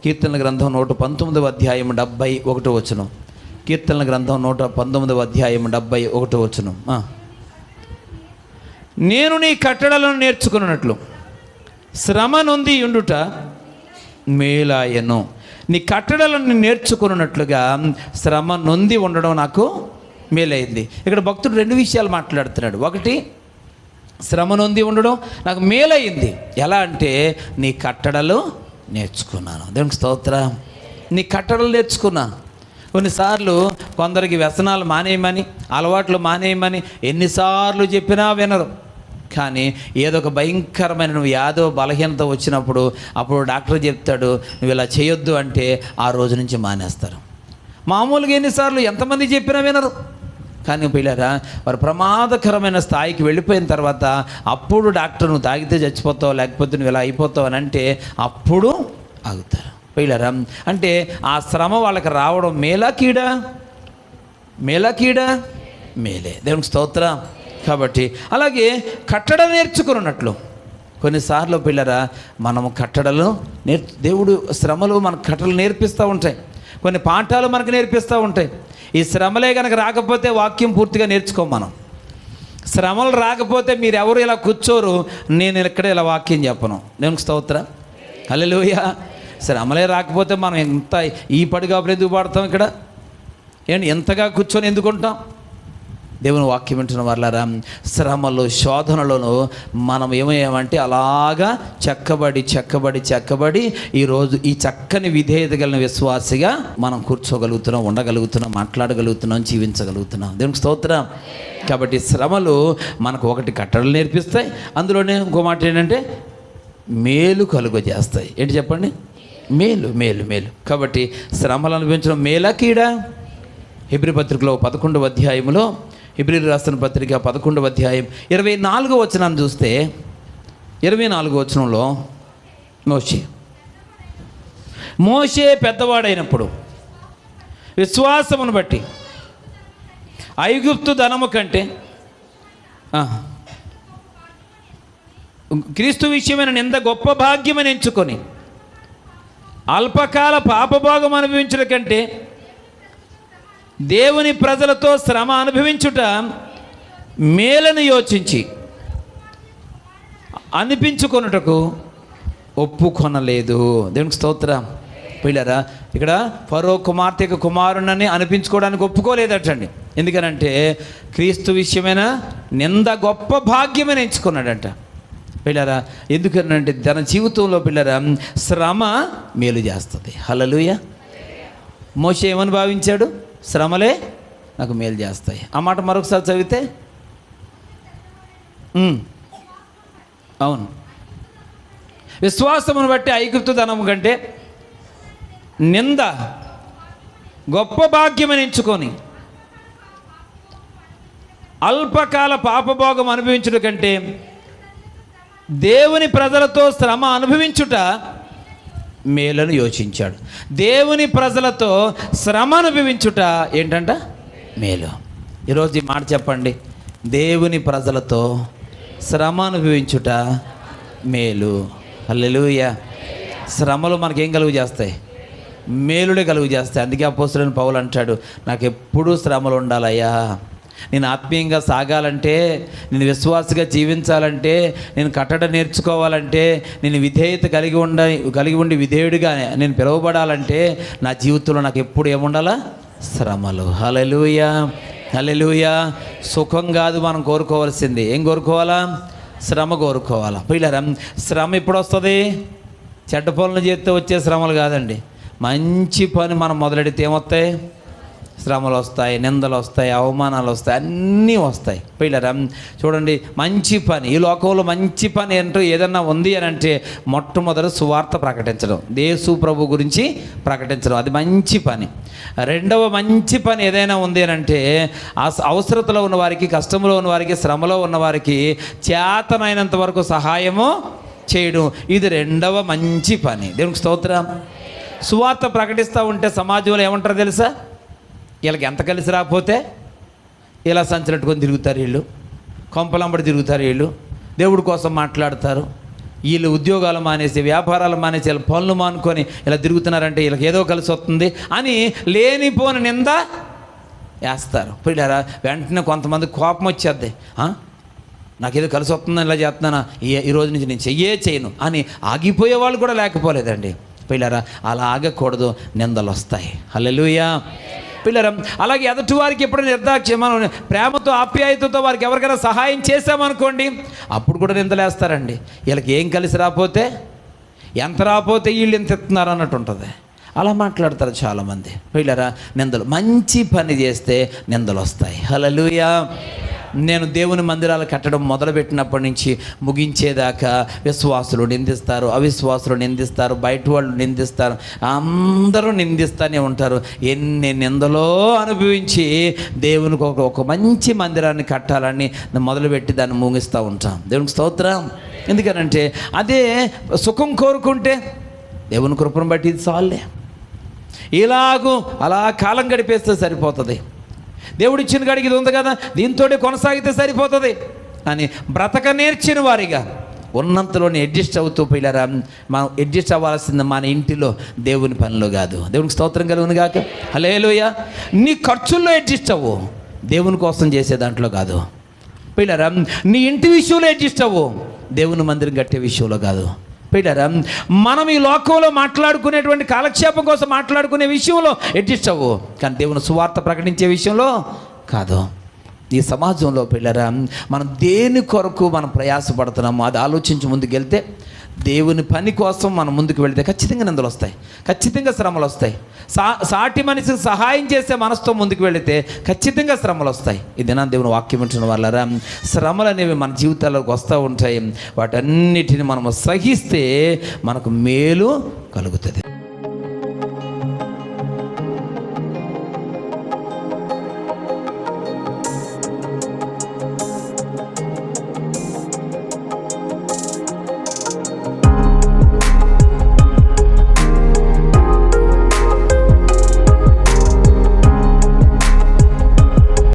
కీర్తనల గ్రంథం 119వ అధ్యాయం 71వ వచనం. కీర్తనల గ్రంథం 119వ అధ్యాయం 71వ వచనం. నేను నీ కట్టడలను నేర్చుకున్నట్లు శ్రమ నొంది ఉండుట మేలాయను. నీ కట్టడలను నేర్చుకున్నట్లుగా శ్రమ నొంది ఉండడం నాకు మేలైంది. ఇక్కడ భక్తుడు 2 విషయాలు మాట్లాడుతున్నాడు. ఒకటి, శ్రమ నొంది ఉండడం నాకు మేలైంది. ఎలా అంటే నీ కట్టడలు నేర్చుకున్నాను. దేవునికి స్తోత్రం. నీ కట్టడలు నేర్చుకున్నాను. కొన్నిసార్లు కొందరికి వ్యసనాలు మానేయమని, అలవాట్లు మానేయమని ఎన్నిసార్లు చెప్పినా వినరు. కానీ ఏదో ఒక భయంకరమైన వ్యాధో బలహీనత వచ్చినప్పుడు అప్పుడు డాక్టర్ చెప్తాడు నువ్వు ఇలా చేయొద్దు అంటే ఆ రోజు నుంచి మానేస్తారు. మామూలుగా ఎన్నిసార్లు ఎంతమంది చెప్పినా వినరు. కానీ పిల్లరా, వారు ప్రమాదకరమైన స్థాయికి వెళ్ళిపోయిన తర్వాత అప్పుడు డాక్టర్ నువ్వు తాగితే చచ్చిపోతావు, లేకపోతే నువ్వు ఇలా అయిపోతావు అని అంటే అప్పుడు ఆగుతారు. పిల్లరా, అంటే ఆ శ్రమ వాళ్ళకి రావడం మేలా కీడా? మేలా కీడా? మేలే. దేవునికి స్తోత్రం. కాబట్టి అలాగే కట్టడ నేర్చుకున్నట్లు కొన్నిసార్లు పిల్లరా మనము కట్టడలు దేవుడు శ్రమలు మనకు కట్టడలు నేర్పిస్తూ ఉంటాయి. కొన్ని పాఠాలు మనకు నేర్పిస్తూ ఉంటాయి. ఈ శ్రమలే కనుక రాకపోతే వాక్యం పూర్తిగా నేర్చుకోం. మనం శ్రమలు రాకపోతే మీరు ఎవరు ఇలా కూర్చోరు, నేను ఇక్కడ ఇలా వాక్యం చెప్పను. దేవునికి స్తోత్రం. హల్లెలూయా. శ్రమలే రాకపోతే మనం ఎంత ఈ పడిగాపులు ఎందుకు పాడతాం? ఇక్కడ ఏంటి ఎంతగా కూర్చొని ఎందుకుంటాం? దేవుని వాక్యం వింటున్న వాళ్ళారా, శ్రమలు శోధనలను మనం ఏమయ్యామంటే అలాగా చెక్కబడి ఈరోజు ఈ చక్కని విధేయత కలిగిన విశ్వాసిగా మనం కూర్చోగలుగుతున్నాం, ఉండగలుగుతున్నాం, మాట్లాడగలుగుతున్నాం, జీవించగలుగుతున్నాం. దేవునికి స్తోత్రం. కాబట్టి శ్రమలు మనకు ఒకటి కట్టడలు నేర్పిస్తాయి, అందులోనే ఇంకో మాట ఏంటంటే మేలు కలుగజేస్తాయి. ఏంటి చెప్పండి? మేలు మేలు మేలు. కాబట్టి శ్రమలు అనిపించడం మేలా కీడా? హెబ్రీ పత్రికలో 11వ అధ్యాయంలో, హెబ్రీ రాసిన పత్రిక 11వ అధ్యాయం 24వ వచనాన్ని చూస్తే 24వ వచనంలో మోషే పెద్దవాడైనప్పుడు విశ్వాసమును బట్టి ఐగుప్తు ధనము కంటే క్రీస్తు విషయమైన నింద గొప్ప భాగ్యమని ఎంచుకొని అల్పకాల పాపభోగం అనుభవించడం కంటే దేవుని ప్రజలతో శ్రమ అనుభవించుట మేలను యోచించి అనిపించుకొనుటకు ఒప్పుకొనలేదు. దేవునికి స్తోత్రం. పిల్లరా, ఇక్కడ ఫరో కుమార్తె కుమారుణ్ణి అనిపించుకోవడానికి ఒప్పుకోలేదటండి. ఎందుకనంటే క్రీస్తు విషయమైన నింద గొప్ప భాగ్యమని ఎంచుకున్నాడంట. పిల్లరా, ఎందుకనంటే తన జీవితంలో పిల్లరా శ్రమ మేలు చేస్తుంది. హల్లెలూయా. మోషే ఏమని భావించాడు? శ్రమలే నాకు మేలు చేస్తాయి. ఆ మాట మరొకసారి చదివితే అవును, విశ్వాసమును బట్టి ఐగుప్తు ధనము కంటే నింద గొప్ప భాగ్యమని ఎంచుకొని అల్పకాల పాపభోగం అనుభవించుట కంటే దేవుని ప్రజలతో శ్రమ అనుభవించుట మేలను యోచించాడు. దేవుని ప్రజలతో శ్రమ అనుభవించుట ఏంటంట? మేలు. ఈరోజు ఈ మాట చెప్పండి, దేవుని ప్రజలతో శ్రమ అనుభవించుట మేలు. హల్లెలూయా. శ్రమలు మనకేం కలుగు చేస్తాయి? మేలుడే కలుగు చేస్తాయి. అందుకే అపోస్తలుడైన పౌలు అంటాడు, నాకు ఎప్పుడూ శ్రమలు ఉండాలయ్యా. నేను ఆత్మీయంగా సాగాలంటే, నేను విశ్వాసగా జీవించాలంటే, నేను కట్టడ నేర్చుకోవాలంటే, నేను విధేయత కలిగి ఉండి విధేయుడిగా నేను పిలువబడాలంటే నా జీవితంలో నాకు ఎప్పుడు ఏముండాలా? శ్రమలు. హల్లెలూయా. హల్లెలూయా. సుఖం కాదు మనం కోరుకోవాల్సింది. ఏం కోరుకోవాలా? శ్రమ కోరుకోవాలా. పిల్లరా, శ్రమ ఎప్పుడు వస్తుంది? చెడ్డ పనులు చేస్తే వచ్చే శ్రమలు కాదండి. మంచి పని మనం మొదలెడితే ఏమొస్తాయి? శ్రమలు వస్తాయి, నిందలు వస్తాయి, అవమానాలు వస్తాయి, అన్నీ వస్తాయి. పిల్లరా, చూడండి, మంచి పని, ఈ లోకంలో మంచి పని ఏంటో ఏదన్నా ఉంది అని అంటే మొట్టమొదటి సువార్త ప్రకటించడం, యేసు ప్రభు గురించి ప్రకటించడం, అది మంచి పని. రెండవ మంచి పని ఏదైనా ఉంది అని అంటే అవసరతలో ఉన్నవారికి, కష్టంలో ఉన్నవారికి, శ్రమలో ఉన్నవారికి చేతనైనంత వరకు సహాయము చేయడం, ఇది రెండవ మంచి పని. దేవునికి స్తోత్రం. సువార్త ప్రకటిస్తూ ఉంటే సమాజంలో ఏమంటారు తెలుసా? వీళ్ళకి ఎంత కలిసి రాకపోతే ఇలా సంచలెట్టుకొని తిరుగుతారు, వీళ్ళు కొంపలంబడి తిరుగుతారు, వీళ్ళు దేవుడి కోసం మాట్లాడతారు, వీళ్ళు ఉద్యోగాలు మానేసి, వ్యాపారాలు మానేసి, వీళ్ళు పనులు మానుకొని ఇలా తిరుగుతున్నారంటే వీళ్ళకి ఏదో కలిసి వస్తుంది అని లేనిపోని నింద వేస్తారు. పిల్లరా, వెంటనే కొంతమంది కోపం వచ్చేద్ది. నాకేదో కలిసి వస్తుందని ఇలా చేస్తున్నానా, ఈ రోజు నుంచి నేను చేయను అని ఆగిపోయే వాళ్ళు కూడా లేకపోలేదండి. పిల్లరా, అలా ఆగకూడదు, నిందలు వస్తాయి. హల్లెలూయా. పిల్లరా, అలాగే ఎదుటి వారికి ఎప్పుడైనా నిర్దాక్ష్యం, మనం ప్రేమతో ఆప్యాయతతో వారికి ఎవరికైనా సహాయం చేసామనుకోండి, అప్పుడు కూడా నిందలేస్తారండి. వీళ్ళకి ఏం కలిసి రాకపోతే, ఎంత రాకపోతే వీళ్ళు ఎంత ఎత్తున్నారు అన్నట్టు ఉంటుంది. అలా మాట్లాడతారు చాలామంది. పిల్లరా, నిందలు, మంచి పని చేస్తే నిందలు వస్తాయి. హల్లెలూయా. నేను దేవుని మందిరాలు కట్టడం మొదలుపెట్టినప్పటి నుంచి ముగించేదాకా విశ్వాసులు నిందిస్తారు, అవిశ్వాసులు నిందిస్తారు, బయట వాళ్ళు నిందిస్తారు, అందరూ నిందిస్తూనే ఉంటారు. ఎన్ని నిందలో అనుభవించి దేవునికి ఒక మంచి మందిరాన్ని కట్టాలని మొదలుపెట్టి దాన్ని ముగిస్తూ ఉంటాం. దేవునికి స్తోత్రం. ఎందుకనంటే అదే సుఖం కోరుకుంటే దేవుని కృపను బట్టి ఇది చాలే, ఇలాగూ అలా కాలం గడిపేస్తే సరిపోతుంది. దేవుడిచ్చిన కాడికి ఇది ఉంది కదా, దీంతో కొనసాగితే సరిపోతుంది అని బ్రతక నేర్చిన వారిగా ఉన్నంతలోనే అడ్జస్ట్ అవుతూ పిల్లరా, మనం అడ్జస్ట్ అవ్వాల్సింది మన ఇంటిలో, దేవుని పనిలో కాదు. దేవునికి స్తోత్రం కలుగును గాక. హల్లెలూయా. నీ ఖర్చుల్లో అడ్జస్ట్ అవ్వు, దేవుని కోసం చేసే దాంట్లో కాదు. పిల్లరా, నీ ఇంటి విషయంలో అడ్జస్ట్ అవ్వు, దేవుని మందిరం కట్టే విషయంలో కాదు. పిల్లరా, మనం ఈ లోకంలో మాట్లాడుకునేటువంటి కాలక్షేపం కోసం మాట్లాడుకునే విషయంలో అడ్జస్ట్ అవ్వు, కానీ దేవుని సువార్త ప్రకటించే విషయంలో కాదు. ఈ సమాజంలో పిల్లరా, మనం దేని కొరకు మనం ప్రయాసపడుతున్నామో అది ఆలోచించి ముందుకెళ్తే, దేవుని పని కోసం మనం ముందుకు వెళితే ఖచ్చితంగా నిందలు వస్తాయి, ఖచ్చితంగా శ్రమలు వస్తాయి. సాటి మనిషికి సహాయం చేసే మనసుతో ముందుకు వెళితే ఖచ్చితంగా శ్రమలు వస్తాయి. ఇదేనా దేవుని వాక్యం ఉంటున్న వాళ్ళరా, శ్రమలు అనేవి మన జీవితాల్లోకి వస్తూ ఉంటాయి. వాటన్నిటిని మనము సహిస్తే మనకు మేలు కలుగుతుంది.